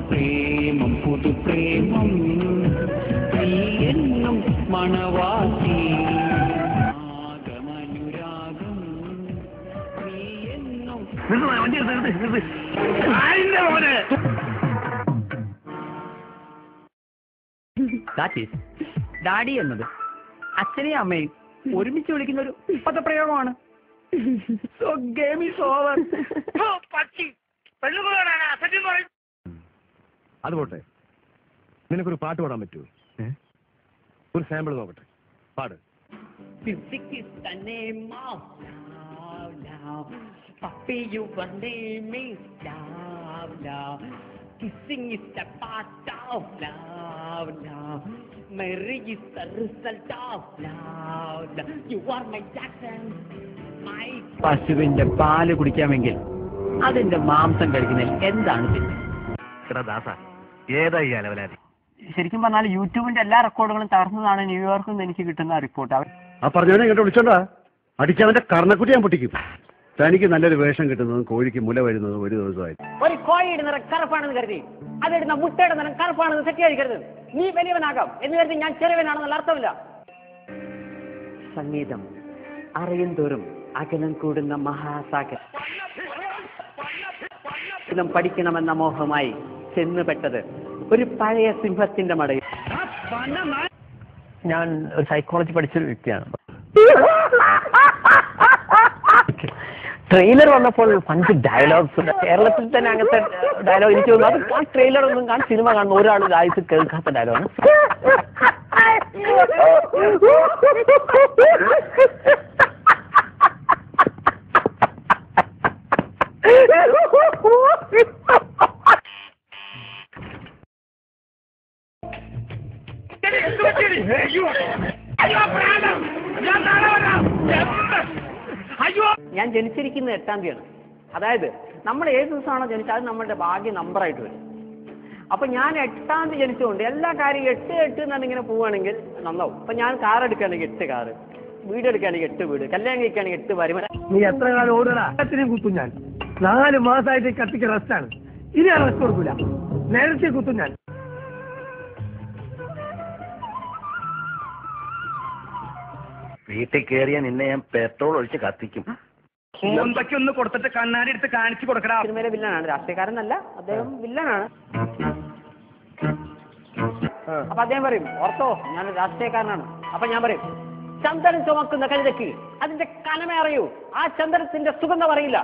പ്രേമം പുതു പ്രേമം നീ എന്നും മണവാട്ടി ആഗമനുരാഗം നീ എന്നും ഡാഡി എന്നത് അച്ഛനെയും അമ്മയും ഒരുമിച്ച് വിളിക്കുന്ന ഒരു പദപ്രയോഗമാണ്. So game is over. അത് പോട്ടെ, നിനക്കൊരു പാട്ട് പാടാൻ പറ്റുമോ? ഒരു സാമ്പിൾ നോക്കട്ടെ, പാട്. Music is the name of love, love. Puppy, your name is love, love. Kissing is the part of love, love. Marriage is the result of love, love. You are my Jackson, my. പശുവിന്റെ പാല് കുടിക്കാമെങ്കിൽ അതിന്റെ മാംസം കഴിക്കുന്നതിൽ എന്താണ് പിന്നെ? ശരിക്കും പറഞ്ഞാൽ യൂട്യൂബിന്റെ എല്ലാ റെക്കോർഡുകളും തകർന്നതാണ് ന്യൂയോർക്കിൽ നിന്ന് എനിക്ക് കിട്ടുന്ന റിപ്പോർട്ട്. ആ പറഞ്ഞവനെ ഇങ്ങോട്ട് വിളിച്ചോണ്ടാ അടിച്ചവന്റെ കർണക്കുട്ടി ഞാൻ പൊട്ടിക്കും. തനിക്ക് നല്ലൊരു വേഷം കിട്ടുന്നതും കോഴിക്ക് മുല വരുന്നതും ഒരു ദിവസമായി. ഒരു കോഴിയുടെ നിറം കറുപ്പാണെന്ന് കരുതി അതിടുന്ന മുട്ടയുടെ നിറം കറുപ്പാണെന്ന് തെറ്റിദ്ധരിക്കരുത്. നീ വലിയവനാകാം എന്ന് കരുതി ഞാൻ ചെറിയവനാണെന്നുള്ള അർത്ഥമില്ല. സംഗീതം അറിയും തോറും അകലം കൂടുന്ന മഹാസാഗരം പഠിക്കണമെന്ന മോഹമായി ചെന്നുപെട്ടത് ഒരു പഴയ സിംഹത്തിന്റെ മടയിൽ. ഞാൻ ഒരു സൈക്കോളജി പഠിച്ചൊരു വ്യക്തിയാണ്. ട്രെയിലർ വന്നപ്പോൾ 5 ഡയലോഗ്സ് കേരളത്തിൽ തന്നെ അങ്ങനത്തെ ഡയലോഗ് എനിക്ക് തോന്നുന്നു. അത് ആ ട്രെയിലർ ഒന്നും സിനിമ കാണുന്ന ഒരാൾ ആയിട്ട് കേൾക്കാത്ത ഡയലോഗാണ്. ഞാൻ ജനിച്ചിരിക്കുന്നത് 8-ാം തീയതിയാണ്. അതായത് നമ്മൾ ഏത് ദിവസമാണോ ജനിച്ചത് അത് നമ്മുടെ ഭാഗ്യ നമ്പറായിട്ട് വരും. അപ്പൊ ഞാൻ 8-ാം തീയതി ജനിച്ചുകൊണ്ട് എല്ലാ കാര്യം 8 എന്നാണ് ഇങ്ങനെ പോവുകയാണെങ്കിൽ നന്നാവും. അപ്പൊ ഞാൻ കാർ എടുക്കുകയാണെങ്കിൽ 8 കാറ്, വീട് എടുക്കുകയാണെങ്കിൽ 8 വീട്, കല്യാണം കഴിക്കുകയാണെങ്കിൽ 8 ഭാര്യ. നീ എത്ര കാലം ഓടുക കുത്തും ഞാൻ. 4 മാസമായിട്ട് കത്തിക്ക് റെസ്റ്റാണ്. ഇനി ആ റെസ്റ്റ് കൊടുക്കൂല, നേരത്തെ കുത്തും ഞാൻ. വീട്ടിൽ കയറിയ നിന്നെ ഞാൻ പെട്രോൾ ഒഴിച്ച് കത്തിക്കും. ഒന്ന് കൊടുത്തിട്ട് കണ്ണാടി എടുത്ത് കാണിച്ചു കൊടുക്കടാ. സിനിമയിലെ വില്ലനാണ്, രാഷ്ട്രീയക്കാരനല്ല, അദ്ദേഹം വില്ലനാണ്. അപ്പൊ അദ്ദേഹം പറയും ഓർത്തോ ഞാൻ രാഷ്ട്രീയക്കാരനാണ്. അപ്പൊ ഞാൻ പറയും ചന്ദനം ചുമക്കുന്ന കഴുതയ്ക്ക് അതിന്റെ കനമ അറിയൂ, ആ ചന്ദനത്തിന്റെ സുഗന്ധം അറിയില്ല.